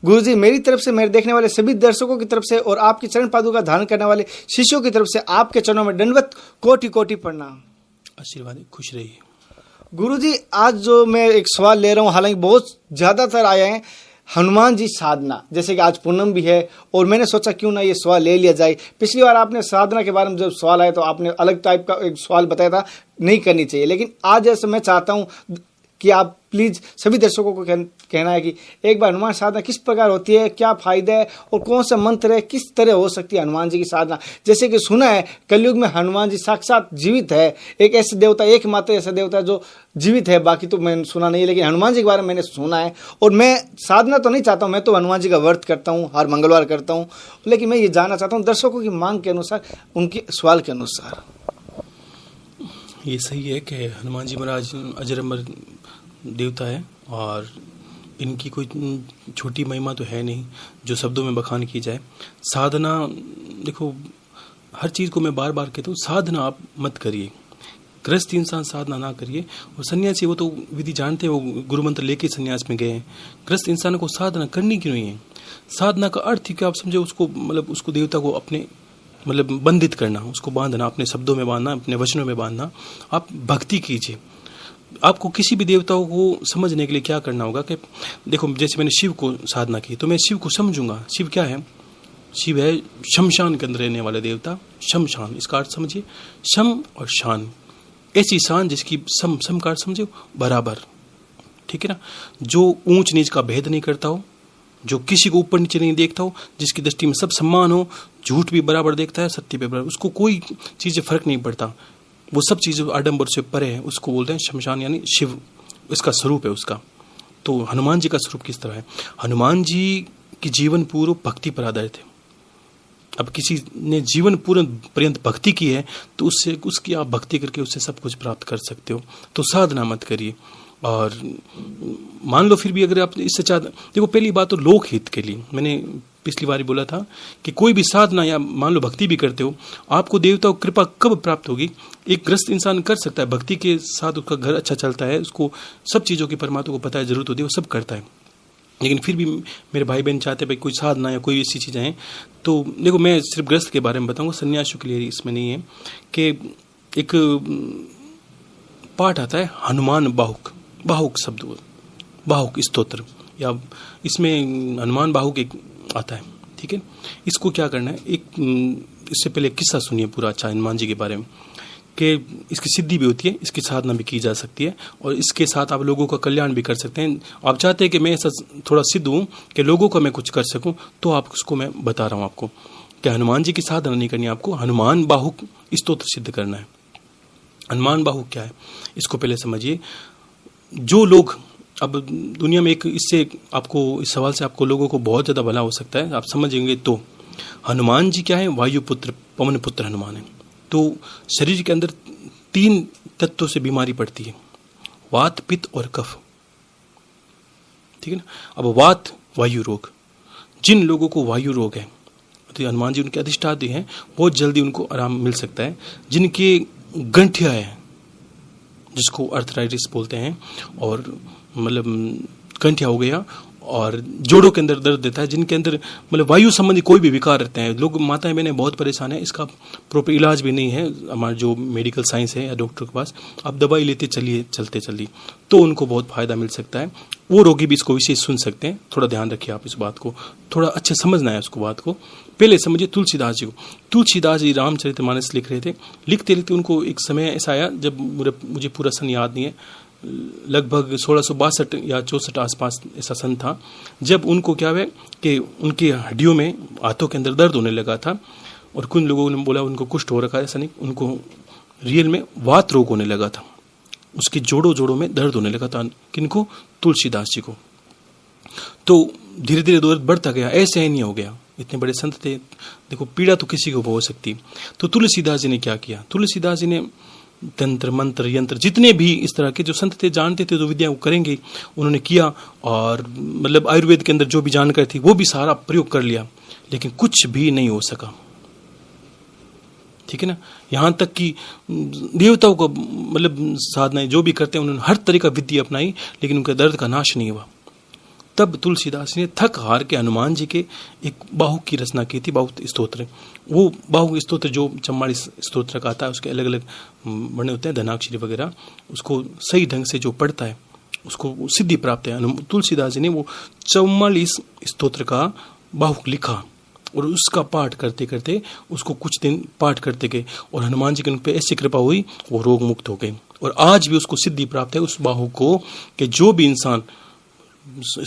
गुरुजी, मेरी तरफ से, मेरे देखने वाले सभी दर्शकों की तरफ से और आपके चरण पादुका धारण करने वाले शिष्यों की तरफ से आपके चरणों में दंडवत कोटि कोटि प्रणाम। आशीर्वाद, खुश रहिए। गुरुजी, आज जो मैं एक सवाल ले रहा हूँ, हालांकि बहुत ज़्यादातर आए हैं, हनुमान जी साधना, जैसे कि आज पूनम भी है और मैंने सोचा क्यों ना ये सवाल ले लिया जाए। पिछली बार आपने साधना के बारे में जब सवाल आया तो आपने अलग टाइप का एक सवाल बताया था, नहीं करनी चाहिए, लेकिन आज ऐसे मैं चाहता हूँ कि आप प्लीज़ सभी दर्शकों को कहना है कि एक बार हनुमान साधना किस प्रकार होती है, क्या फायदा है और कौन सा मंत्र है, किस तरह हो सकती है हनुमान जी की साधना। जैसे कि सुना है कलयुग में हनुमान जी साक्षात जीवित है, एक ऐसे देवता, एकमात्र ऐसा देवता है जो जीवित है, बाकी तो मैंने सुना नहीं है, लेकिन हनुमान जी के बारे में मैंने सुना है। और मैं साधना तो नहीं चाहता हूँ, मैं तो हनुमान जी का व्रत करता हूँ, हर मंगलवार करता हूँ, लेकिन मैं ये जानना चाहता हूँ दर्शकों की मांग के अनुसार, उनके सवाल के अनुसार। ये सही है कि हनुमान जी महाराज अजर अमर देवता है और इनकी कोई छोटी महिमा तो है नहीं जो शब्दों में बखान की जाए। साधना, देखो हर चीज़ को मैं बार बार कहता हूँ, साधना आप मत करिए, गृहस्थ इंसान साधना ना करिए। और सन्यासी वो तो विधि जानते हैं, वो गुरु मंत्र लेके सन्यास में गए हैं। गृहस्थ इंसान को साधना करनी क्यों नहीं है? साधना का अर्थ ही क्या आप समझे, उसको मतलब उसको देवता को अपने मतलब बंधित करना, उसको बांधना, अपने शब्दों में बांधना, अपने वचनों में बांधना। आप भक्ति कीजिए। आपको किसी भी देवताओं को समझने के लिए क्या करना होगा कि देखो, जैसे मैंने शिव को साधना की तो मैं शिव को समझूंगा। शिव क्या है? शिव है शमशान के अंदर रहने वाले देवता। शमशान, इसका अर्थ समझिए, शम और शान, ऐसी शान जिसकी सम का अर्थ समझे बराबर, ठीक है ना। जो ऊंच नीच का भेद नहीं करता हो, जो किसी को ऊपर नीचे नहीं देखता हो, जिसकी दृष्टि में सब सम्मान हो, झूठ भी बराबर देखता है, सत्य भी बराबर, उसको कोई चीज़ें फर्क नहीं पड़ता, वो सब चीज़ें आडंबर से परे है, उसको बोलते हैं शमशान, यानी शिव इसका स्वरूप है उसका। तो हनुमान जी का स्वरूप किस तरह है? हनुमान जी की जीवन पूर्व भक्ति पर आधारित है। अब किसी ने जीवन पूर्ण पर्यंत भक्ति की है तो उससे उसकी आप भक्ति करके उससे सब कुछ प्राप्त कर सकते हो। तो साधना मत करिए। और मान लो फिर भी अगर आप इससे चाहते, देखो पहली बात तो लोक हित के लिए, मैंने पिछली बार बोला था कि कोई भी साधना या मान लो भक्ति भी करते हो, आपको देवता की कृपा कब प्राप्त होगी? एक ग्रस्त इंसान कर सकता है, भक्ति के साथ उसका घर अच्छा चलता है, उसको सब चीज़ों की परमात्मा को पता है, जरूरत होती है, वो सब करता है, लेकिन फिर भी मेरे भाई बहन चाहते हैं भाई कोई साधना या कोई ऐसी चीज़ें हैं। तो देखो मैं सिर्फ ग्रस्त के बारे में बताऊंगा, सन्यासियों के लिए इसमें नहीं है। कि एक पाठ आता है हनुमान बाहुक, बाहुक शब्द, बाहुक स्तोत्र, या इसमें हनुमान बाहुक एक आता है, ठीक है। इसको क्या करना है, एक इससे पहले किस्सा सुनिए पूरा अच्छा हनुमान जी के बारे में, कि इसकी सिद्धि भी होती है, इसकी साधना भी की जा सकती है और इसके साथ आप लोगों का कल्याण भी कर सकते हैं। आप चाहते हैं कि मैं ऐसा थोड़ा सिद्ध हूँ कि लोगों का मैं कुछ कर सकूँ, तो आप उसको मैं बता रहा हूँ आपको कि हनुमान जी की साधना नहीं करनी है, आपको हनुमान बाहुक स्तोत्र सिद्ध करना है। हनुमान बाहुक क्या है इसको पहले समझिए। जो लोग अब दुनिया में, एक इससे आपको, इस सवाल से आपको लोगों को बहुत ज़्यादा भला हो सकता है, आप समझेंगे। तो हनुमान जी क्या है? वायुपुत्र, पवन पुत्र हनुमान है। तो शरीर के अंदर 3 तत्वों से बीमारी पड़ती है, वात, पित्त और कफ, ठीक है ना। अब वात, वायु रोग, जिन लोगों को वायु रोग है तो हनुमान जी उनके अधिष्ठात्री हैं, बहुत जल्दी उनको आराम मिल सकता है। जिनके गंठिया है, जिसको अर्थराइटिस बोलते हैं, और मतलब गंठिया हो गया, और जोड़ों के अंदर दर्द देता है, जिनके अंदर मतलब वायु संबंधी कोई भी विकार रहते हैं, लोग माताएं बहनें बहुत परेशान है, इसका प्रॉपर इलाज भी नहीं है हमारा जो मेडिकल साइंस है या डॉक्टर के पास, आप दवाई लेते चलिए चलते तो उनको बहुत फायदा मिल सकता है। वो रोगी भी इसको विशेष सुन सकते हैं, थोड़ा ध्यान रखिए आप इस बात को, थोड़ा अच्छे समझना है उसको बात को। पहले समझिए तुलसीदास जी को। तुलसीदास जी रामचरितमानस लिख रहे थे, लिखते लिखते उनको एक समय ऐसा आया, जब मुझे पूरा सन याद नहीं है, लगभग 1662 या 64 आसपास ऐसा सन था, जब उनको क्या हुआ कि उनकी हड्डियों में, हाथों के अंदर दर्द होने लगा था, और कुछ लोगों ने बोला उनको कुष्ठ हो रखा है, ऐसा नहीं, उनको रियल में वात रोग होने लगा था, उसके जोड़ों में दर्द होने लगा था। किनको? तुलसीदास जी को। तो धीरे धीरे दर्द बढ़ता गया, ऐसे ही नहीं हो गया, इतने बड़े संत थे, देखो पीड़ा तो किसी को हो सकती। तो तुलसीदास जी ने क्या किया? तुलसीदास जी ने तंत्र मंत्र यंत्र जितने भी इस तरह के जो संत थे, जानते थे तो विद्या करेंगे, उन्होंने किया, और मतलब आयुर्वेद के अंदर जो भी जानकारी थी वो भी सारा प्रयोग कर लिया, लेकिन कुछ भी नहीं हो सका, ठीक है ना। यहाँ तक कि देवताओं को मतलब साधनाएं जो भी करते हैं, उन्होंने हर तरह का विद्या अपनाई, लेकिन उनके दर्द का नाश नहीं हुआ। तब तुलसीदास ने थक हार के हनुमान जी के एक बाहुक की रचना की थी, बाहुक स्तोत्र। वो बाहुक स्तोत्र जो चम्माड़ी स्तोत्र का आता है, उसके अलग अलग बने होते हैं धनाक्षरी वगैरह, उसको सही ढंग से जो पढ़ता है उसको सिद्धि प्राप्त है। तुलसीदास जी ने वो 44 स्तोत्र का बाहुक लिखा और उसका पाठ करते करते उसको कुछ दिन पाठ करते गए और हनुमान जी के उन पर ऐसी कृपा हुई, वो रोग मुक्त हो गए। और आज भी उसको सिद्धि प्राप्त है उस बाहुक को कि जो भी इंसान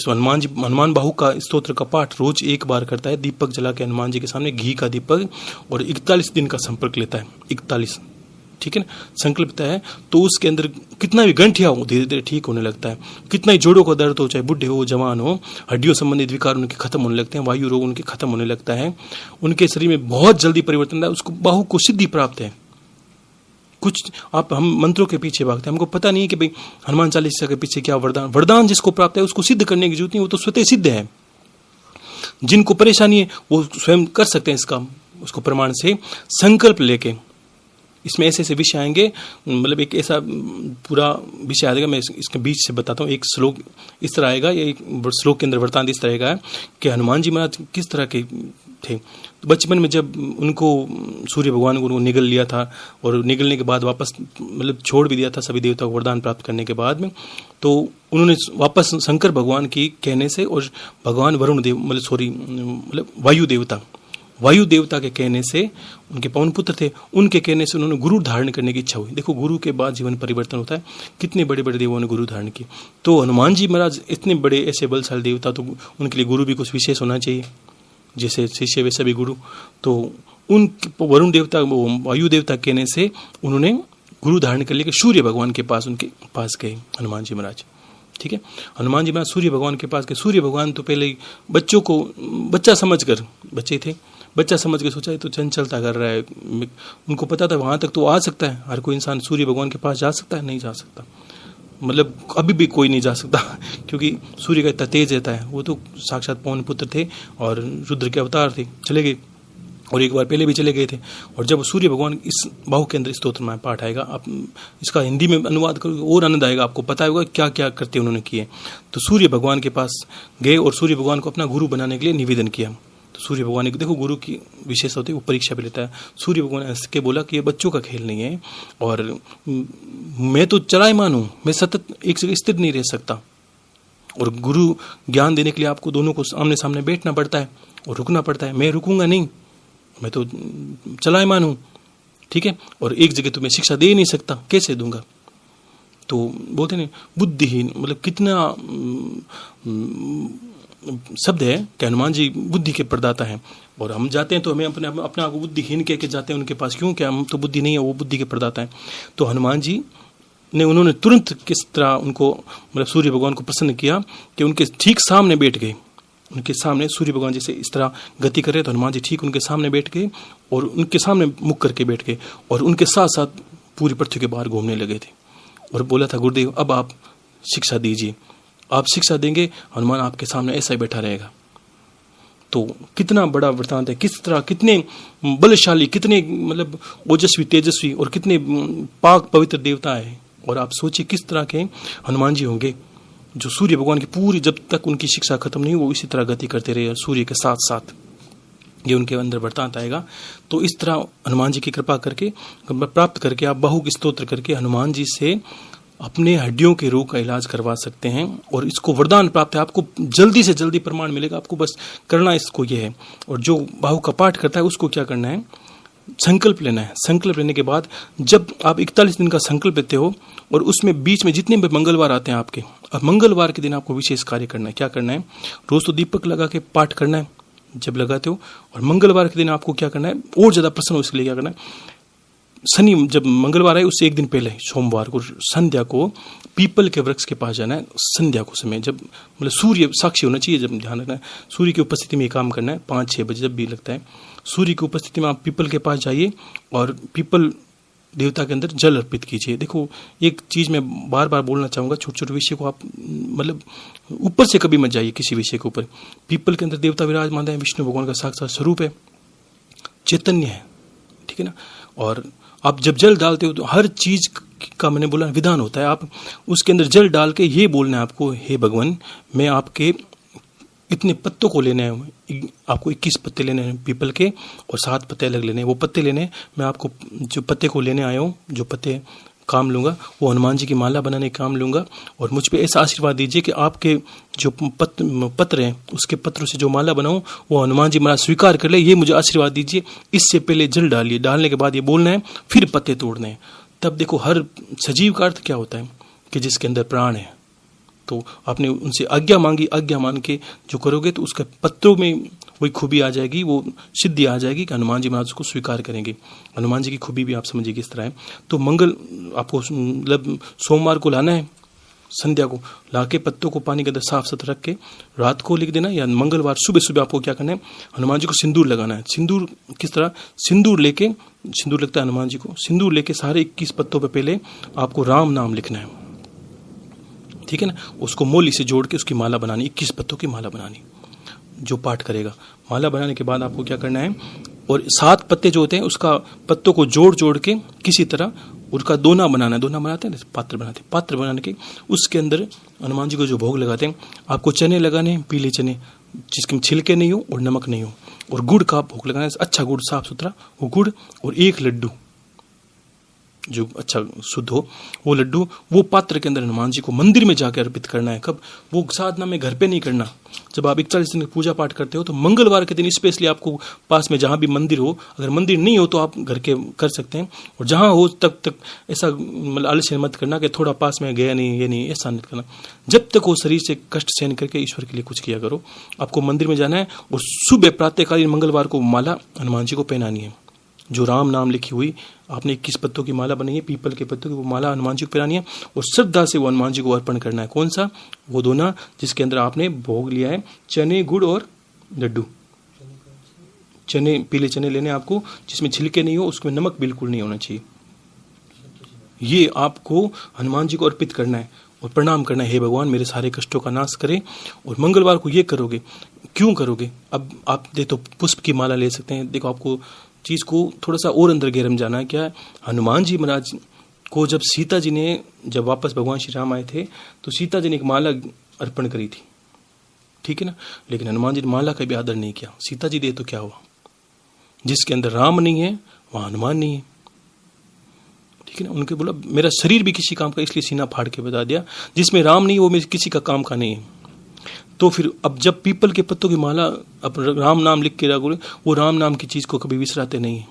हनुमान बाहुक का स्तोत्र का पाठ रोज एक बार करता है, दीपक जला के हनुमान जी के सामने, घी का दीपक, और 41 दिन का संपर्क लेता है, 41, ठीक है ना, संकल्प लेता है, तो उसके अंदर कितना भी गंठिया हो धीरे धीरे ठीक होने लगता है। कितना ही जोड़ों का दर्द हो, चाहे बुढ़े हो जवान हो, हड्डियों संबंधित विकार उनके खत्म होने लगते हैं, वायु रोग उनके खत्म होने लगता है, उनके शरीर में बहुत जल्दी परिवर्तन आता है। उसको बाहुक को सिद्धि प्राप्त है। कुछ हम मंत्रों के पीछे भागते हैं, हमको पता नहीं कि भाई हनुमान चालीसा के पीछे क्या वरदान जिसको प्राप्त है उसको सिद्ध करने की जरूरत नहीं, वो तो स्वतः सिद्ध है। जिनको परेशानी है वो स्वयं कर सकते हैं इस काम, उसको प्रमाण से संकल्प लेके। इसमें ऐसे ऐसे विषय आएंगे, मतलब एक ऐसा पूरा विषय आएगा, मैं इसके बीच से बताता हूँ। एक श्लोक इस तरह आएगा, ये एक श्लोक के अंदर वृत्तांत इस तरह का कि हनुमान जी महाराज किस तरह के थे। तो बचपन में जब उनको सूर्य भगवान को निगल लिया था और निगलने के बाद वापस मतलब छोड़ भी दिया था सभी देवताओं को वरदान प्राप्त करने के बाद में, तो उन्होंने वापस शंकर भगवान की कहने से और भगवान वरुण देव मतलब वायु देवता के कहने से, उनके पवन पुत्र थे, उनके कहने से उन्होंने गुरु धारण करने की इच्छा हुई। देखो गुरु के बाद जीवन परिवर्तन होता है, कितने बड़े बड़े देवों ने गुरु धारण की। तो हनुमान जी महाराज इतने बड़े ऐसे बलशाली देवता, तो उनके लिए गुरु भी कुछ विशेष होना चाहिए, जैसे शिष्य वैसे भी गुरु। तो उन वरुण देवता वायु देवता कहने से उन्होंने गुरु धारण कर लिया कि सूर्य भगवान के पास उनके पास गए हनुमान जी महाराज, ठीक है। हनुमान जी महाराज सूर्य भगवान के पास गए। सूर्य भगवान तो पहले ही बच्चों को बच्चा समझकर, बच्चे थे, बच्चा समझ के सोचा तो चंचलता कर रहा है, उनको पता था वहां तक तो आ सकता है, हर कोई इंसान सूर्य भगवान के पास जा सकता है, नहीं जा सकता, मतलब अभी भी कोई नहीं जा सकता क्योंकि सूर्य का इतना तेज रहता है। वो तो साक्षात पवन पुत्र थे और रुद्र के अवतार थे, चले गए, और एक बार पहले भी चले गए थे। और जब सूर्य भगवान इस बाहु के अंदर स्तोत्र में पाठ आएगा, आप इसका हिंदी में अनुवाद करोगे और आनंद आएगा, आपको पता होगा क्या क्या करते उन्होंने किए। तो सूर्य भगवान के पास गए और सूर्य भगवान को अपना गुरु बनाने के लिए निवेदन किया। तो सूर्य भगवान ने, देखो गुरु की विशेषता होती है, वो परीक्षा भी लेता है। सूर्य भगवान ने हंस के बोला कि ये बच्चों का खेल नहीं है, और मैं तो चलायमान हूँ, मैं सतत एक जगह स्थिर नहीं रह सकता, और गुरु ज्ञान देने के लिए आपको दोनों को आमने सामने बैठना पड़ता है और रुकना पड़ता है। मैं रुकूंगा नहीं, मैं तो चलायमान हूँ, ठीक है, और एक जगह तो मैं शिक्षा दे नहीं सकता, कैसे दूंगा। तो बोलते नहीं बुद्धिहीन, मतलब कितना शब्द है कि हनुमान जी बुद्धि के प्रदाता हैं, और हम जाते हैं तो हमें अपने आप को बुद्धिहीन कह के जाते हैं उनके पास, क्यों, क्या हम तो बुद्धि नहीं है, वो बुद्धि के प्रदाता हैं। तो हनुमान जी ने उन्होंने तुरंत किस तरह उनको मतलब सूर्य भगवान को प्रसन्न किया कि उनके ठीक सामने बैठ गए। उनके सामने सूर्य भगवान जैसे इस तरह गति कर रहे, तो हनुमान जी ठीक उनके सामने बैठ गए और उनके सामने मुख करके बैठ गए, और उनके साथ साथ पूरी पृथ्वी के बाहर घूमने लगे थे, और बोला था गुरुदेव अब आप शिक्षा दीजिए, आप शिक्षा देंगे, हनुमान आपके सामने ऐसा ही बैठा रहेगा। तो कितना बड़ा वृत्तांत है, किस तरह कितने बलशाली, कितने मतलब ओजस्वी तेजस्वी और कितने पाक पवित्र देवता है। और आप सोचिए किस तरह के हनुमान जी होंगे जो सूर्य भगवान की पूरी, जब तक उनकी शिक्षा खत्म नहीं वो इसी तरह गति करते रहे सूर्य के साथ साथ, ये उनके अंदर वृत्तांत आएगा। तो इस तरह हनुमान जी की कृपा करके प्राप्त करके आप बाहु स्तोत्र करके हनुमान जी से अपने हड्डियों के रोग का इलाज करवा सकते हैं, और इसको वरदान प्राप्त है, आपको जल्दी से जल्दी प्रमाण मिलेगा। आपको बस करना इसको ये है, और जो बाहु का पाठ करता है उसको क्या करना है, संकल्प लेना है। संकल्प लेने के बाद जब आप 41 दिन का संकल्प लेते हो, और उसमें बीच में जितने भी मंगलवार आते हैं आपके, अब मंगलवार के दिन आपको विशेष कार्य करना है। क्या करना है, रोज तो दीपक लगा के पाठ करना है जब लगाते हो, और मंगलवार के दिन आपको क्या करना है, और ज्यादा प्रसन्न हो इसके लिए क्या करना है, शनि जब मंगलवार है उससे एक दिन पहले सोमवार को संध्या को पीपल के वृक्ष के पास जाना है। संध्या को समय जब मतलब सूर्य साक्षी होना चाहिए, जब ध्यान रखना है सूर्य की उपस्थिति में काम करना है। 5-6 बजे जब भी लगता है सूर्य की उपस्थिति में आप पीपल के पास जाइए और पीपल देवता के अंदर जल अर्पित कीजिए। देखो एक चीज मैं बार बार बोलना चाहूंगा, छोटे छोटे विषय को आप मतलब ऊपर से कभी मत जाइए किसी विषय के ऊपर। पीपल के अंदर देवता विराजमान है, विष्णु भगवान का साक्षात स्वरूप है, चैतन्य है, ठीक है ना। और आप जब जल डालते हो तो हर चीज का मैंने बोला विधान होता है, आप उसके अंदर जल डाल के ये बोलना है आपको, हे भगवान मैं आपके इतने पत्तों को लेने हैं, आपको 21 पत्ते लेने हैं पीपल के और 7 पत्ते अलग लेने हैं। वो पत्ते लेने हैं, मैं आपको जो पत्ते को लेने आया हूँ, जो पत्ते काम लूँगा वो हनुमान जी की माला बनाने का काम लूँगा। और मुझ पे ऐसा आशीर्वाद दीजिए कि आपके जो पत्र हैं उसके पत्रों से जो माला बनाऊँ वो हनुमान जी महाराज स्वीकार कर ले, ये मुझे आशीर्वाद दीजिए। इससे पहले जल डालिए, डालने के बाद ये बोलना है, फिर पत्ते तोड़ने हैं। तब देखो हर सजीव का अर्थ क्या होता है कि जिसके अंदर प्राण है। तो आपने उनसे आज्ञा मांगी, आज्ञा मान के जो करोगे तो उसके पत्रों में वही खूबी आ जाएगी, वो सिद्धि आ जाएगी कि हनुमान जी महाराज उसको स्वीकार करेंगे। हनुमान जी की खूबी भी आप समझिए किस तरह है। तो मंगल आपको मतलब सोमवार को लाना है, संध्या को लाके पत्तों को पानी के अंदर साफ सुथरा रख के रात को लिख देना, या मंगलवार सुबह सुबह आपको क्या करना है, हनुमान जी को सिंदूर लगाना है। सिंदूर किस तरह, सिंदूर लेके, सिंदूर लगता है हनुमान जी को, सिंदूर लेके सारे 21 पत्तों पे पहले आपको राम नाम लिखना है, ठीक है ना। उसको मोली से जोड़ के उसकी माला बनानी, 21 पत्तों की माला बनानी, जो पाठ करेगा। माला बनाने के बाद आपको क्या करना है, और 7 पत्ते जो होते हैं उसका पत्तों को जोड़ जोड़ के किसी तरह उसका दोना बनाना है। दोना बनाते हैं, पात्र बनाते हैं। पात्र बनाने के उसके अंदर हनुमान जी को जो भोग लगाते हैं, आपको चने लगाने हैं, पीले चने जिसके में छिलके नहीं हो और नमक नहीं हो, और गुड़ का भोग लगाना है, अच्छा गुड़ साफ सुथरा वो गुड़, और 1 लड्डू जो अच्छा शुद्ध हो वो लड्डू, वो पात्र के अंदर हनुमान जी को मंदिर में जाकर अर्पित करना है। कब, वो साधना में घर पे नहीं करना। जब आप 41 दिन पूजा पाठ करते हो तो मंगलवार के दिन स्पेशली आपको पास में जहाँ भी मंदिर हो, अगर मंदिर नहीं हो तो आप घर के कर सकते हैं, और जहाँ हो तब तक ऐसा मतलब आलस्य मत करना कि थोड़ा पास में गया नहीं, ये नहीं, ऐसा मत करना। जब तक वो शरीर से कष्ट सहन करके ईश्वर के लिए कुछ किया करो। आपको मंदिर में जाना है और सुबह प्रातःकालीन मंगलवार को माला हनुमान जी को पहनानी है, जो राम नाम लिखी हुई आपने 21 पत्तों की माला बनाई है, पीपल के पत्तों की, वो माला हनुमान जी को पहनानी है, और श्रद्धा से वो हनुमान जी को अर्पण करना है। कौन सा, वो दोना जिसके अंदर आपने भोग लिया है, चने गुड़ और लड्डू। चने, पीले चने लेने आपको जिसमें छिलके नहीं हो, उसमें नमक बिल्कुल नहीं होना चाहिए। ये आपको हनुमान जी को अर्पित करना है और प्रणाम करना है, हे भगवान मेरे सारे कष्टों का नाश करें। और मंगलवार को ये करोगे। क्यों करोगे, अब आप देखो पुष्प की माला ले सकते हैं। देखो आपको चीज को थोड़ा सा और अंदर गहरम जाना है। क्या हनुमान जी महाराज को जब सीता जी ने, जब वापस भगवान श्री राम आए थे तो सीता जी ने एक माला अर्पण करी थी, ठीक है ना, लेकिन हनुमान जी ने माला का भी आदर नहीं किया। सीता जी दे तो क्या हुआ, जिसके अंदर राम नहीं है वहां हनुमान नहीं है, ठीक है ना। उनके बोला मेरा शरीर भी किसी काम का, इसलिए सीना फाड़ के बता दिया, जिसमें राम नहीं वो मेरे किसी का काम का नहीं है। तो फिर अब जब पीपल के पत्तों की माला अब राम नाम लिख के रखोगे, वो राम नाम की चीज को कभी विसराते नहीं है।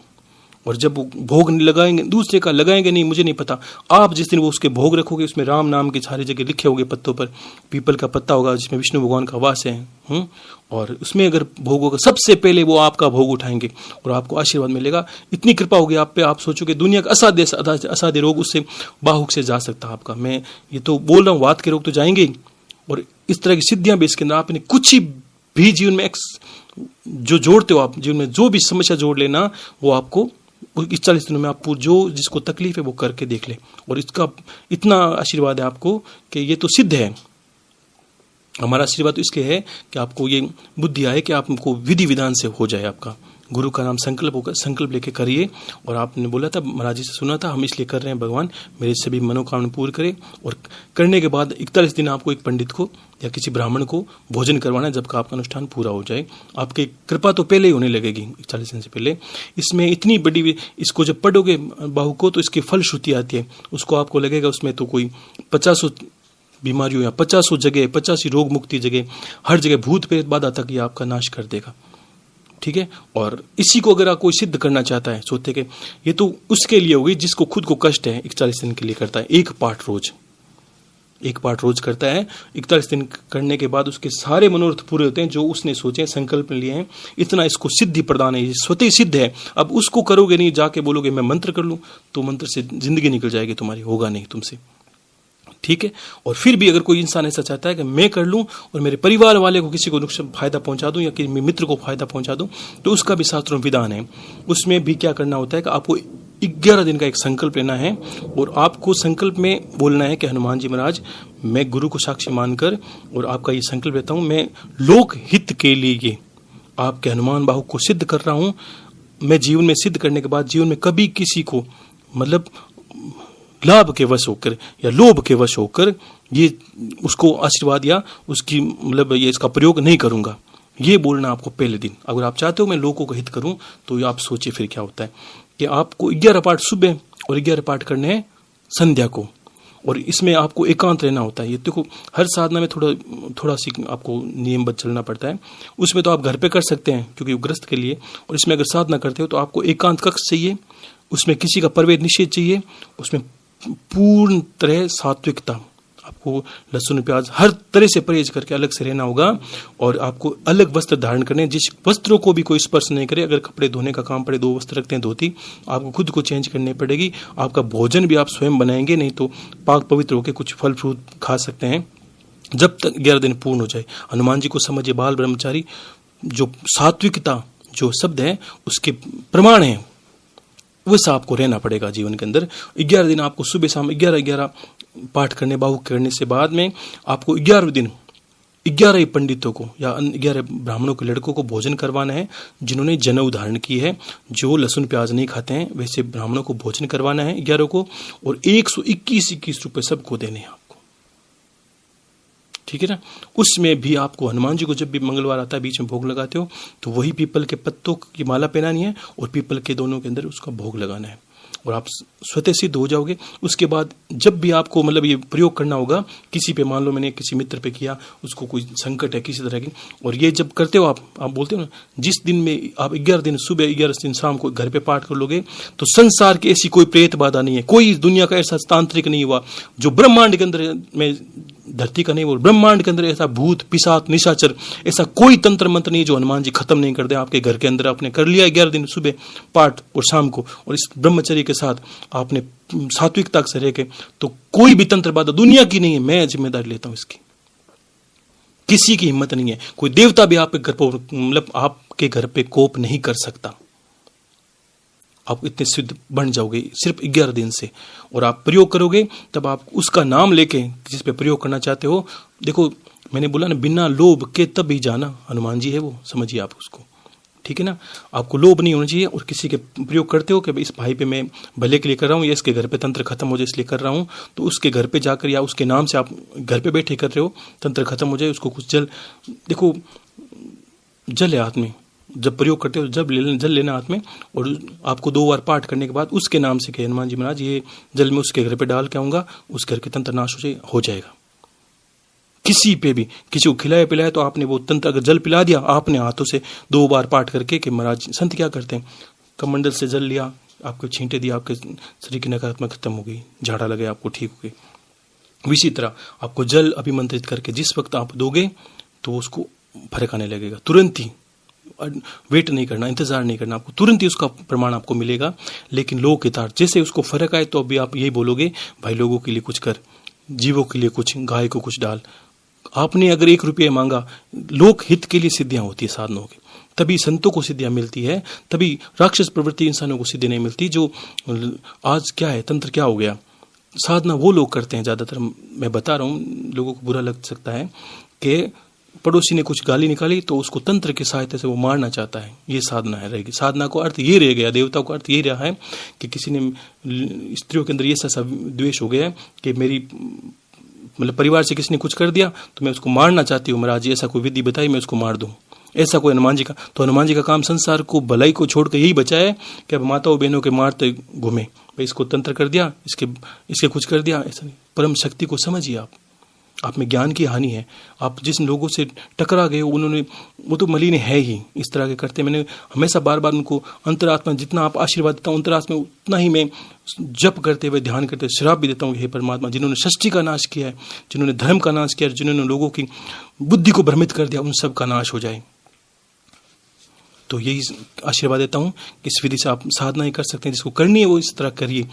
और जब वो भोग लगाएंगे, दूसरे का लगाएंगे नहीं, मुझे नहीं पता, आप जिस दिन वो उसके भोग रखोगे उसमें राम नाम के सारी जगह लिखे होंगे पत्तों पर। पीपल का पत्ता होगा जिसमें विष्णु भगवान का वास है, और उसमें अगर भोग होगा सबसे पहले वो आपका भोग उठाएंगे और आपको आशीर्वाद मिलेगा। इतनी कृपा होगी आप पे, आप सोचोगे दुनिया का असाध्य रोग उससे बाहुक से जा सकता है आपका। मैं ये तो बोल रहा हूँ, वात के रोग तो जाएंगे ही, और इस तरह की सिद्धियां भी इसके अंदर आपने कुछ भी जीवन में जो जोड़ते हो, आप जीवन में जो भी समस्या जोड़ लेना, वो आपको इस 40 दिनों में आप जो जिसको तकलीफ है वो करके देख ले। और इसका इतना आशीर्वाद है आपको कि ये तो सिद्ध है। हमारा आशीर्वाद तो इसके है कि आपको ये बुद्धि आए कि आपको विधि विधान से हो जाए। आपका गुरु का नाम संकल्प होगा, संकल्प लेके करिए। और आपने बोला था, महाराज जी से सुना था, हम इसलिए कर रहे हैं भगवान मेरे सभी मनोकामना पूर्ण करे। और करने के बाद 41 दिन आपको एक पंडित को या किसी ब्राह्मण को भोजन करवाना है, जब का आपका अनुष्ठान पूरा हो जाए। आपकी कृपा तो पहले ही होने लगेगी 41 दिन से पहले। इसमें इतनी बड़ी, इसको जब पढ़ोगे बाहु को तो इसकी फल श्रुति आती है, उसको आपको लगेगा उसमें तो कोई 50 बीमारियों या 50 जगह, 85 रोग मुक्ति जगह, हर जगह भूत प्रेत बाधा तक ये आपका नाश कर देगा, ठीक है। और इसी को अगर कोई सिद्ध करना चाहता है, सोचते कि ये तो उसके लिए होगी जिसको खुद को कष्ट है, 41 दिन के लिए करता है। एक पाठ रोज करता है। 41 दिन करने के बाद उसके सारे मनोरथ पूरे होते हैं जो उसने सोचे, संकल्प लिए हैं। इतना इसको सिद्धि प्रदान है, स्वतः सिद्ध है। अब उसको करोगे नहीं, जाके बोलोगे मैं मंत्र कर लूं, तो मंत्र से जिंदगी निकल जाएगी तुम्हारी, होगा नहीं तुमसे, ठीक है। और फिर भी अगर कोई इंसान ऐसा चाहता है कि मैं कर लूं और मेरे परिवार वाले को किसी को नुकसान फायदा पहुंचा दूं या किसी मित्र को फायदा पहुंचा दूं, तो उसका भी शास्त्रों में विधान है। उसमें भी क्या करना होता है कि आपको 11 दिन का एक संकल्प लेना है, और आपको संकल्प में बोलना है कि हनुमान जी महाराज मैं गुरु को साक्षी मानकर और आपका ये संकल्प लेता हूं, मैं लोक हित के लिए आपके हनुमान बाहु को सिद्ध कर रहा हूं। मैं जीवन में सिद्ध करने के बाद जीवन में कभी किसी को मतलब लाभ के वश होकर या लोभ के वश होकर ये उसको आशीर्वाद या उसकी मतलब ये इसका प्रयोग नहीं करूंगा, ये बोलना आपको पहले दिन। अगर आप चाहते हो मैं लोगों को हित करूं तो आप सोचिए फिर क्या होता है कि आपको 11 पाठ सुबह और 11 पाठ करने हैं संध्या को, और इसमें आपको एकांत रहना होता है। ये देखो हर साधना में थोड़ा सी आपको नियमबद्ध चलना पड़ता है। उसमें तो आप घर पे कर सकते हैं क्योंकि ग्रस्त के लिए, और इसमें अगर साधना करते हो तो आपको एकांत कक्ष चाहिए, उसमें किसी का परवेद निषेध चाहिए, उसमें पूर्ण तरह सात्विकता, आपको लहसुन प्याज हर तरह से परहेज करके अलग से रहना होगा, और आपको अलग वस्त्र धारण करने, जिस वस्त्रों को भी कोई स्पर्श नहीं करे। अगर कपड़े धोने का काम पड़े, 2 वस्त्र रखते हैं धोती, आपको खुद को चेंज करनी पड़ेगी। आपका भोजन भी आप स्वयं बनाएंगे, नहीं तो पाक पवित्र होकर कुछ फल फ्रूट खा सकते हैं जब तक 11 दिन पूर्ण हो जाए। हनुमान जी को समझिए बाल ब्रह्मचारी, जो सात्विकता जो शब्द है उसके प्रमाण है, वैसा आपको रहना पड़ेगा जीवन के अंदर। 11 दिन आपको सुबह शाम 11 पाठ करने, बाहुक करने से बाद में आपको 11 दिन 11 पंडितों को या 11 ब्राह्मणों के लड़कों को भोजन करवाना है, जिन्होंने जनेऊ धारण की है, जो लहसुन प्याज नहीं खाते हैं, वैसे ब्राह्मणों को भोजन करवाना है 11 को, और 121 रुपये सबको देने हैं आपको, ठीक है ना। उसमें भी आपको हनुमान जी को जब भी मंगलवार आता है बीच में भोग लगाते हो तो वही पीपल के पत्तों की माला पहनानी है और पीपल के दोनों के अंदर उसका भोग लगाना है, और आप स्वतः सिद्ध हो जाओगे। उसके बाद जब भी आपको मतलब ये प्रयोग करना होगा किसी पे, मान लो मैंने किसी मित्र पे किया, उसको कोई संकट है किसी तरह की, और ये जब करते हो आप बोलते हो ना, जिस दिन में आप 11 दिन सुबह 11 दिन शाम को घर पे पाठ कर लोगे तो संसार की ऐसी कोई प्रेत बाधा नहीं है, कोई दुनिया का ऐसा तांत्रिक नहीं हुआ जो ब्रह्मांड के अंदर में, धरती का नहीं बोल, ब्रह्मांड के अंदर ऐसा भूत पिशाच निशाचर ऐसा कोई तंत्र मंत्र नहीं जो हनुमान जी खत्म नहीं कर दे आपके घर के अंदर। आपने कर लिया 11 दिन सुबह पाठ और शाम को, और इस ब्रह्मचर्य के साथ आपने सात्विकता से रह के, तो कोई भी तंत्र बाधा दुनिया की नहीं है, मैं जिम्मेदारी लेता हूं इसकी। किसी की हिम्मत नहीं है, कोई देवता भी आपके घर पर मतलब आपके घर पे कोप नहीं कर सकता। आप इतने सिद्ध बन जाओगे सिर्फ 11 दिन से, और आप प्रयोग करोगे तब आप उसका नाम लेके जिस पे प्रयोग करना चाहते हो, देखो मैंने बोला ना, बिना लोभ के तब ही जाना, हनुमान जी है वो, समझिए आप उसको, ठीक है ना। आपको लोभ नहीं होना चाहिए, और किसी के प्रयोग करते हो कि इस भाई पे मैं भले के लिए कर रहा हूँ या इसके घर पे तंत्र खत्म हो जाए इसलिए कर रहा हूँ, तो उसके घर पे जाकर या उसके नाम से आप घर पे बैठे कर रहे हो, तंत्र खत्म हो जाए, उसको कुछ जल, देखो जल है हाथ में, जब प्रयोग करते हो जब जल लेना हाथ में, और आपको 2 बार पाठ करने के बाद उसके नाम से कहे हनुमान जी महाराज ये जल में उसके घर पे डाल के आऊंगा, उस घर के तंत्र नाश हो जाएगा। किसी पे भी किसी को खिलाया पिलाया तो आपने वो तंत्र अगर जल पिला दिया आपने हाथों से 2 बार पाठ करके कि महाराज, संत क्या करते हैं, कमंडल से जल लिया, आपको छींटे दिया, आपके शरीर की नकारात्मक खत्म हो गई, झाड़ा लगे आपको ठीक हो गई। इसी तरह आपको जल अभिमंत्रित करके जिस वक्त आप दोगे तो उसको फर्क आने लगेगा, तुरंत ही, वेट नहीं करना, इंतजार नहीं करना, आपको तुरंत ही उसका प्रमाण आपको मिलेगा। लेकिन लोग हितार्थ, जैसे उसको फर्क आए तो अभी आप यही बोलोगे भाई लोगों के लिए कुछ कर, जीवों के लिए कुछ, गाय को कुछ डाल। आपने अगर 1 रुपया मांगा, लोक हित के लिए सिद्धियां होती है साधनों की, तभी संतों को सिद्धियां मिलती है, तभी राक्षस प्रवृत्ति इंसानों को सिद्धि नहीं मिलती। जो आज क्या है, तंत्र क्या हो गया, साधना वो लोग करते हैं ज्यादातर, मैं बता रहा हूँ, लोगों को बुरा लग सकता है कि पड़ोसी ने कुछ गाली निकाली तो उसको तंत्र की सहायता से वो मारना चाहता है, ये साधना है रहेगी। साधना को अर्थ ये रह गया, देवता को अर्थ ये रहा है कि किसी ने स्त्रियों के अंदर ये सा द्वेष हो गया है कि मेरी मतलब परिवार से किसी ने कुछ कर दिया तो मैं उसको मारना चाहती हूँ, महाराज ऐसा कोई विधि बताई मैं उसको मार दूं, ऐसा कोई हनुमान जी का। तो हनुमान जी का काम संसार को भलाई को छोड़कर यही बचा है कि अब माताओं बहनों के मारते घूमे, भाई इसको तंत्र कर दिया, इसके कुछ कर दिया, ऐसा नहीं। परम शक्ति को समझिए आप में ज्ञान की हानि है। आप जिस लोगों से टकरा गए उन्होंने, वो तो मलिन है ही, इस तरह के करते। मैंने हमेशा बार बार उनको अंतरात्मा, जितना आप आशीर्वाद देता हूँ अंतरात्मा उतना ही मैं जप करते हुए ध्यान करते हुए श्राप भी देता हूँ, हे परमात्मा जिन्होंने सृष्टि का नाश किया है, जिन्होंने धर्म का नाश किया है, जिन्होंने लोगों की बुद्धि को भ्रमित कर दिया, उन सब का नाश हो जाए। तो यही आशीर्वाद देता हूँ कि इस विधि से आप साधना ही कर सकते हैं, जिसको करनी है वो इस तरह करिए।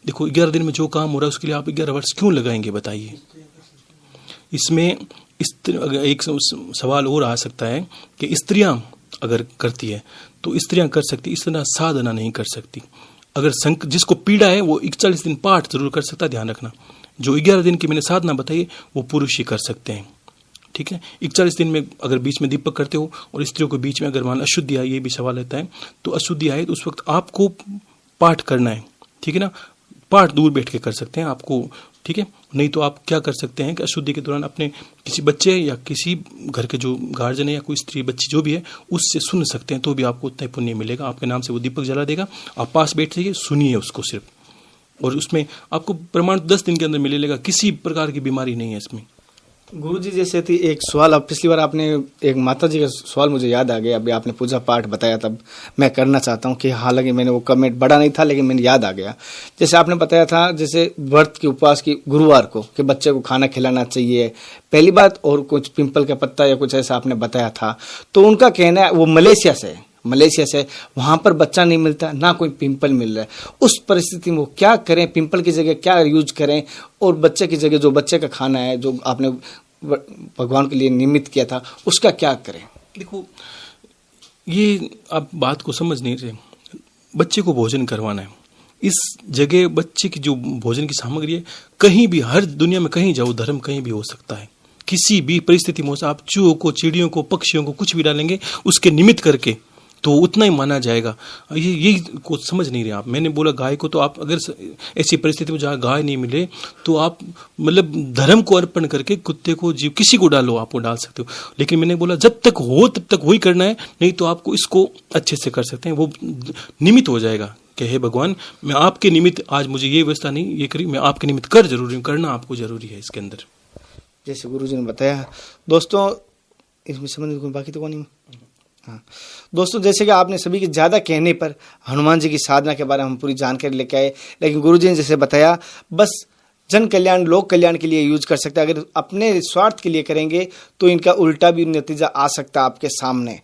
देखो 11 दिन में जो काम हो रहा है उसके लिए आप 11 वर्ष क्यों लगाएंगे बताइए। इसमें एक सवाल और आ सकता है कि स्त्रियां अगर करती है तो स्त्रियां कर सकती, इस तरह साधना नहीं कर सकती। अगर जिसको पीड़ा है वो 41 दिन पाठ जरूर कर सकता है, ध्यान रखना। जो 11 दिन की मैंने साधना बताई वो पुरुष ही कर सकते हैं, ठीक है। 41 दिन में अगर बीच में दीपक करते हो और स्त्रियों के बीच में अगर मान अशुद्धि आई, ये भी सवाल रहता है, तो अशुद्धि आए तो उस वक्त आपको पाठ करना है, ठीक है ना। पाठ दूर बैठ के कर सकते हैं आपको, ठीक है। नहीं तो आप क्या कर सकते हैं कि अशुद्धि के दौरान अपने किसी बच्चे या किसी घर के जो गार्जियन है या कोई स्त्री बच्ची जो भी है उससे सुन सकते हैं, तो भी आपको उतना ही पुण्य मिलेगा। आपके नाम से वो दीपक जला देगा, आप पास बैठ जाइए, सुनिए उसको सिर्फ, और उसमें आपको प्रमाण 10 दिन के अंदर मिलेगा। किसी प्रकार की बीमारी नहीं है इसमें। गुरुजी जैसे थी एक सवाल, अब पिछली बार आपने एक माता जी का सवाल मुझे याद आ गया, अभी आपने पूजा पाठ बताया तब मैं करना चाहता हूँ कि हालांकि मैंने वो कमेंट बड़ा नहीं था लेकिन मैंने याद आ गया। जैसे आपने बताया था जैसे व्रत के उपवास की गुरुवार को कि बच्चे को खाना खिलाना चाहिए पहली बात, और कुछ पिंपल का पत्ता या कुछ ऐसा आपने बताया था। तो उनका कहना है वो मलेशिया से वहां पर बच्चा नहीं मिलता, ना कोई पिंपल मिल रहा है। उस परिस्थिति में वो क्या करें, पिंपल की जगह क्या यूज करें, और बच्चे की जगह जो बच्चे का खाना है जो आपने भगवान के लिए निमित्त किया था उसका क्या करें? देखो, ये आप बात को समझ नहीं रहे। बच्चे को भोजन करवाना है, इस जगह बच्चे की जो भोजन की सामग्री है, कहीं भी हर दुनिया में कहीं जाओ, धर्म कहीं भी हो सकता है, किसी भी परिस्थिति में आप चूहों को, चिड़ियों को, पक्षियों को कुछ भी डालेंगे उसके निमित्त करके तो उतना ही माना जाएगा। यही को समझ नहीं रहे आप। मैंने बोला गाय को तो आप अगर ऐसी परिस्थिति में जहाँ गाय नहीं मिले तो आप मतलब धर्म को अर्पण करके कुत्ते को, जीव किसी को डालो, आपको डाल सकते हो। लेकिन मैंने बोला जब तक हो तब तक वही करना है, नहीं तो आपको इसको अच्छे से कर सकते हैं। वो निमित्त हो जाएगा कि हे भगवान, मैं आपके निमित्त आज मुझे ये व्यवस्था नहीं ये करी, मैं आपके निमित्त कर जरूरी हूँ, करना आपको जरूरी है इसके अंदर। जैसे गुरुजी ने बताया। दोस्तों इसमें संबंधित कोई बाकी तो कौन नहीं। हाँ दोस्तों, जैसे कि आपने सभी के ज़्यादा कहने पर हनुमान जी की साधना के बारे में हम पूरी जानकारी लेके आए, लेकिन गुरुजी ने जैसे बताया बस जन कल्याण, लोक कल्याण के लिए यूज कर सकते हैं। अगर अपने स्वार्थ के लिए करेंगे तो इनका उल्टा भी नतीजा आ सकता है आपके सामने।